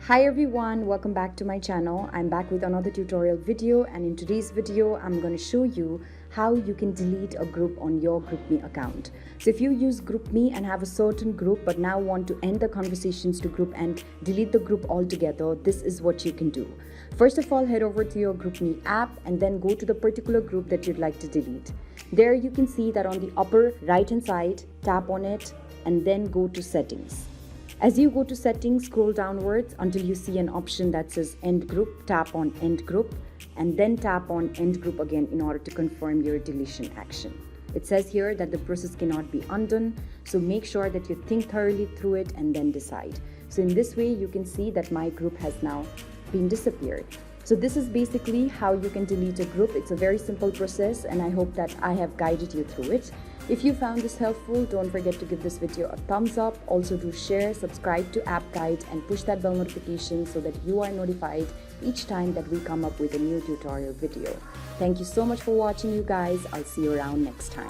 Hi everyone, welcome back to my channel. I'm back with another tutorial video, and in today's video I'm going to show you how you can delete a group on your GroupMe account. So if you use GroupMe and have a certain group but now want to end the conversations to group and delete the group altogether, this is what you can do. First of all, head over to your GroupMe app and then go to the particular group that you'd like to delete. There you can see that on the upper right hand side, tap on it and then go to settings. As you go to settings, scroll downwards until you see an option that says end group. Tap on end group and then tap on end group again in order to confirm your deletion action. It says here that the process cannot be undone, so make sure that you think thoroughly through it and then decide. So in this way you can see that my group has now been disappeared. So this is basically how you can delete a group. It's a very simple process and I hope that I have guided you through it. If you found this helpful, don't forget to give this video a thumbs up. Also do share, subscribe to App Guide and push that bell notification so that you are notified each time that we come up with a new tutorial video. Thank you so much for watching, you guys. I'll see you around next time.